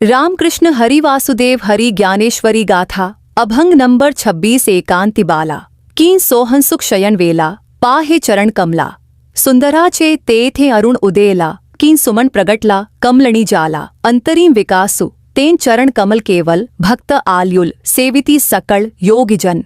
रामकृष्ण हरि वासुदेव हरि ज्ञानेश्वरी गाथा अभंग नंबर 26 एकांति बाला की सोहन सुख शयन वेला पाहे चरण कमला सुंदराचे तेथे अरुण उदेला की सुमन प्रगटला कमलणी जाला अंतरीम विकासु तेन चरण कमल केवल भक्त आल्युल सेविती सकल योगिजन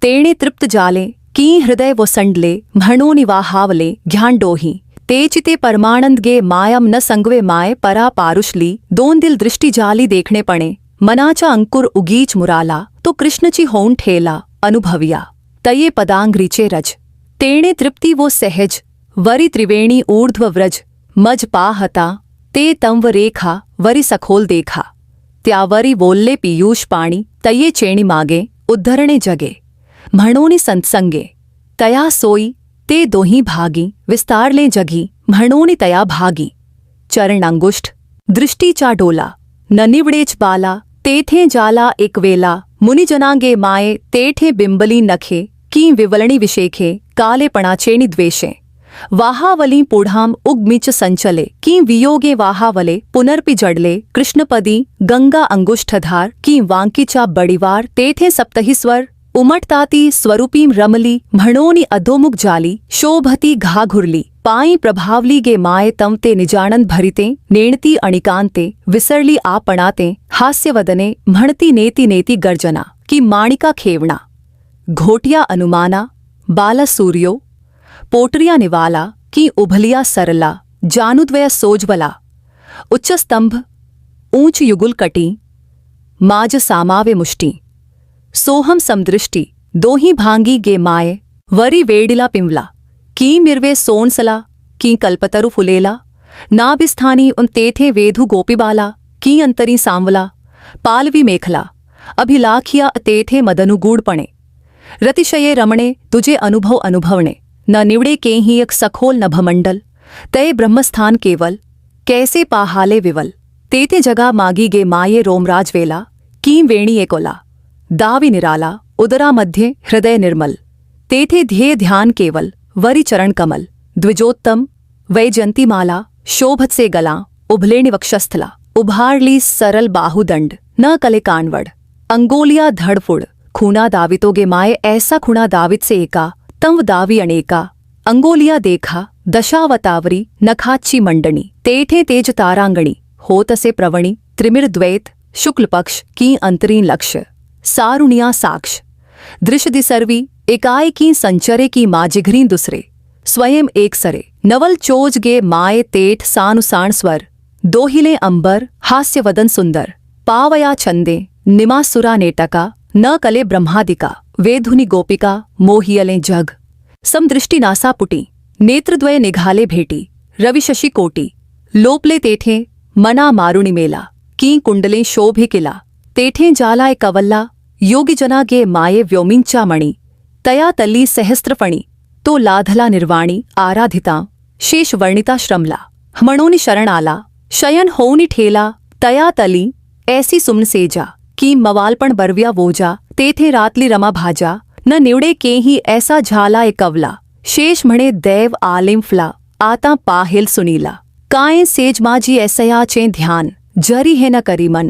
तेणे तृप्त जाले की हृदय वो संडले म्हणोनि वाहावले ध्यान डोही तेचिते परमानंद गे मायम न संगवे माय परा पारुषली दोन दिल दृष्टि जाली देखणे पणे मनाचा अंकुर उगीच मुराला तो कृष्णची होऊन ठेला अनुभविया तये पदांग्रीचे रज तेणे तृप्ति वो सहज वरी त्रिवेणी ऊर्ध्व व्रज मज पाहता ते तंव रेखा वरी सखोल देखा त्यावरी बोलले पीयूष पाणी तये चेणी मागे उद्धरणे जगे म्हणोनि संतसंगे तया सोई ते दोही भागी विस्तारले जगी म्हणोनि तया भागी चरण अंगुष्ठ दृष्टीचा डोला न निवडेच बाला तेथे जाला एक वेला मुनिजनांगे माये तेठे बिंबली नखे की विवलणी विशेखे कालेपणाचेणी द्वेषे वाहावली पुढाम उग्मिच संचले की वियोगे वाहावले पुनर्पि जडले कृष्णपदी गंगा अंगुष्ठधार की वांकीचा बडीवार तेथे सप्तहिस्वर उमटताती स्वरूपीम रमली म्हणोनि अधोमुख जाली शोभती घाघुरली पाई प्रभावली गे माये तम ते निजानंद भरिते नेणती अणिकांते विसरली आपणाते हास्यवदने म्हणती नेति नेति गर्जना की माणिका खेवणा घोटिया अनुमाना बाला सूर्यो पोटरिया निवाला की उभलिया सरला जानुद्वय सोज्वला उच्च स्तंभ ऊंच युगुल कटी माज सामावे मुष्टि सोहम समदृष्टि दोही भांगी गे माये वरी वेडिला पिंवला की मिर्वे सोनसला की कल्पतरु फुलेला नाभिस्थानी उन तेथे वेधु गोपीबाला की अंतरी सांवला पालवी मेखला अभिलाखिया तेथे मदनुगूढ़पणे रतिशये रमणे तुझे अनुभव अनुभवणे न निवड़े केही एक सखोल नभमंडल तय ब्रह्मस्थान केवल कैसे पाहाले विवल तेथे जगा मागी गे माये रोमराज वेला की वेणी एकोला दावि निराला उदरा मध्य हृदय निर्मल तेथे ध्येय ध्यान केवल वरि चरण कमल द्विजोत्तम वैजयंतीमाला शोभत से गला उभलेणि वक्षस्थला उभारली सरल बाहुदंड न कले कानवड़ अंगोलिया धड़फुड़ खूना दावितोगे माये ऐसा खुणा दावित से एका तंव दावी अनेका अंगोलिया देखा दशावतावरी नखाची मंडनी तेठे तेज तारांगणी होतसे प्रवणी त्रिमिर द्वैत शुक्ल पक्ष की अंतरीन लक्ष्य सारुणिया साक्ष दृश्य दिसर्वी एकाय की संचरे की माजिघरी दूसरे स्वयं एक सरे नवल चोज गे माये तेठ सानुसाण स्वर दोहिले अंबर हास्यवदन सुंदर पावया चंदे निमासुरा नेटका न कले ब्रह्मादिका वेधुनि गोपिका मोहियले जग समदृष्टि नासापुटी नेत्रद्वय निघाले भेटी रविशशि कोटि लोपले तेठे मना मारुणि मेला की कुंडले शोभे किला तेठे जालाय कवल्ला योगिजना गे माये व्योमिंचा मणि तया तल्ली सहस्त्रफणी तो लाधला निर्वाणी आराधिता शेष वर्णिता श्रमला म्हणोनि शरण आला शयन होनी ठेला तया तली ऐसी सुमन सेजा की मवालपण बरविया वोजा तेथे रातली रमा भाजा न निवड़े केही ऐसा झाला ए कवला शेष म्हणे दैव आलिम फला आता पाहिल सुनीला काए सेज माजी ऐसया चे ध्यान जरी है न करी मन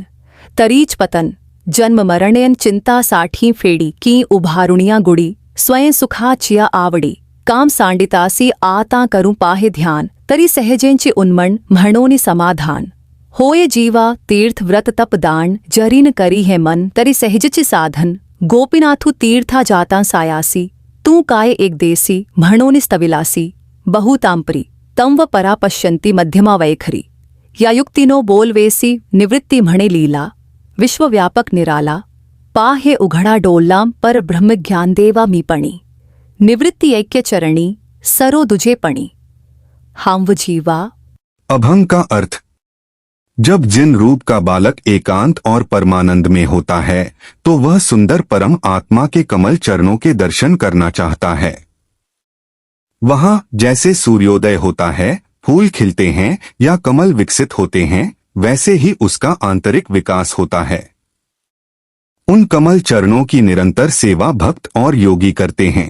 तरीच पतन जन्म मरणयन चिंता साठी फेड़ी की उभारुणिया गुड़ी स्वयं सुखाचिया आवड़ी काम सांडितासी आता करूं पाहे ध्यान तरी सहजेंची उन्मण म्हणोनि समाधान होये जीवा तीर्थ व्रत तप दान जरीन करी है मन तरी सहजची साधन गोपीनाथु तीर्था जाता सायासी तू काय एक देसी म्हणोनि स्तविलासी बहुतांपरी तंव परा पश्यंती मध्यमा वैखरी या युक्तिनो बोलवेसी निवृत्ति म्हणे लीला विश्वव्यापक निराला पाहे उघड़ा डोलाम पर ब्रह्म ज्ञान देवा मीपणी निवृत्ति ऐक्य चरणी सरो दुजे पणी हांव जीवा। अभंग का अर्थ। जब जिन रूप का बालक एकांत और परमानंद में होता है तो वह सुंदर परम आत्मा के कमल चरणों के दर्शन करना चाहता है। वहां जैसे सूर्योदय होता है, फूल खिलते हैं या कमल विकसित होते हैं, वैसे ही उसका आंतरिक विकास होता है। उन कमल चरणों की निरंतर सेवा भक्त और योगी करते हैं।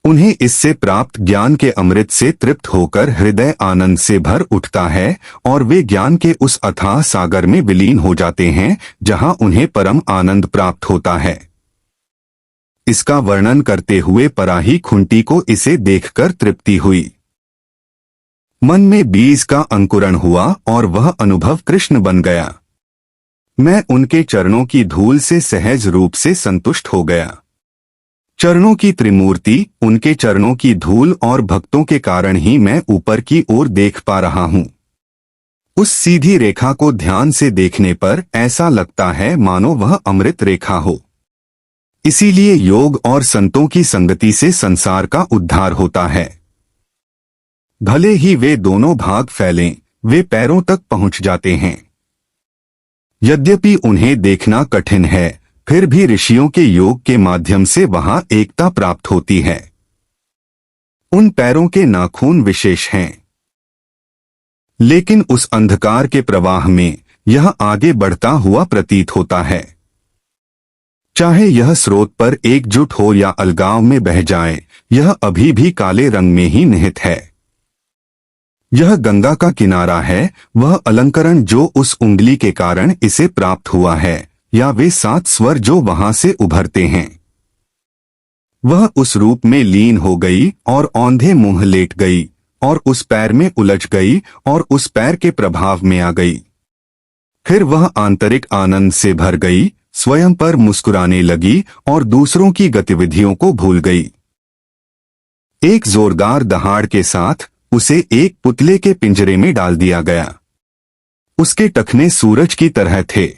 उन्हें इससे प्राप्त ज्ञान के अमृत से तृप्त होकर हृदय आनंद से भर उठता है और वे ज्ञान के उस अथाह सागर में विलीन हो जाते हैं जहां उन्हें परम आनंद प्राप्त होता है। इसका वर्णन करते हुए पराही खुंटी को इसे देखकर तृप्ति हुई। मन में बीज का अंकुरण हुआ और वह अनुभव कृष्ण बन गया। मैं उनके चरणों की धूल से सहज रूप से संतुष्ट हो गया। चरणों की त्रिमूर्ति, उनके चरणों की धूल और भक्तों के कारण ही मैं ऊपर की ओर देख पा रहा हूं। उस सीधी रेखा को ध्यान से देखने पर ऐसा लगता है मानो वह अमृत रेखा हो। इसीलिए योग और संतों की संगति से संसार का उद्धार होता है। भले ही वे दोनों भाग फैलें, वे पैरों तक पहुंच जाते हैं। यद्यपि उन्हें देखना कठिन है, फिर भी ऋषियों के योग के माध्यम से वहां एकता प्राप्त होती है। उन पैरों के नाखून विशेष हैं, लेकिन उस अंधकार के प्रवाह में यह आगे बढ़ता हुआ प्रतीत होता है। चाहे यह स्रोत पर एकजुट हो या अलगाव में बह जाए, यह अभी भी काले रंग में ही निहित है। यह गंगा का किनारा है, वह अलंकरण जो उस उंगली के कारण इसे प्राप्त हुआ है, या वे 7 स्वर जो वहां से उभरते हैं। वह उस रूप में लीन हो गई और औंधे मुंह लेट गई और उस पैर में उलझ गई और उस पैर के प्रभाव में आ गई। फिर वह आंतरिक आनंद से भर गई, स्वयं पर मुस्कुराने लगी और दूसरों की गतिविधियों को भूल गई। एक जोरदार दहाड़ के साथ उसे एक पुतले के पिंजरे में डाल दिया गया। उसके टखने सूरज की तरह थे।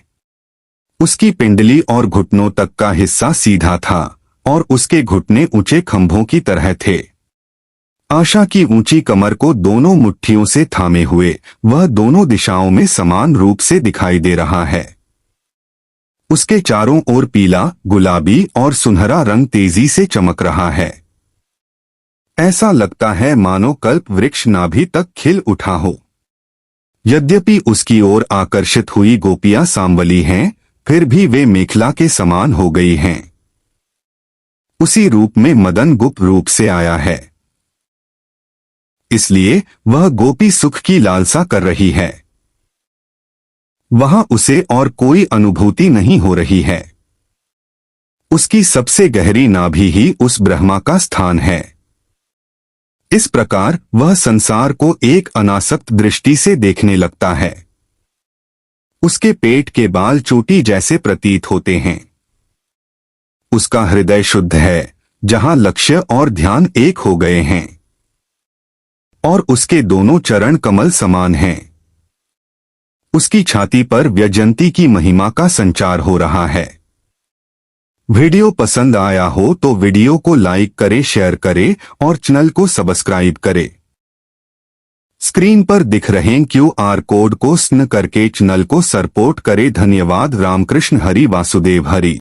उसकी पिंडली और घुटनों तक का हिस्सा सीधा था और उसके घुटने ऊंचे खंभों की तरह थे। आशा की ऊंची कमर को दोनों मुट्ठियों से थामे हुए वह दोनों दिशाओं में समान रूप से दिखाई दे रहा है। उसके चारों ओर पीला, गुलाबी और सुनहरा रंग तेजी से चमक रहा है। ऐसा लगता है मानो कल्प वृक्ष नाभि तक खिल उठा हो। यद्यपि उसकी ओर आकर्षित हुई गोपियां सांवली हैं, फिर भी वे मेखला के समान हो गई हैं। उसी रूप में मदन गुप्त रूप से आया है, इसलिए वह गोपी सुख की लालसा कर रही है। वहां उसे और कोई अनुभूति नहीं हो रही है। उसकी सबसे गहरी नाभि ही उस ब्रह्मा का स्थान है। इस प्रकार वह संसार को एक अनासक्त दृष्टि से देखने लगता है। उसके पेट के बाल चोटी जैसे प्रतीत होते हैं। उसका हृदय शुद्ध है, जहां लक्ष्य और ध्यान एक हो गए हैं, और उसके दोनों चरण कमल समान हैं। उसकी छाती पर व्यजंती की महिमा का संचार हो रहा है। वीडियो पसंद आया हो तो वीडियो को लाइक करे, शेयर करे और चैनल को सब्सक्राइब करे। स्क्रीन पर दिख रहे QR कोड को स्कैन करके चैनल को सपोर्ट करे। धन्यवाद। रामकृष्ण हरि वासुदेव हरि।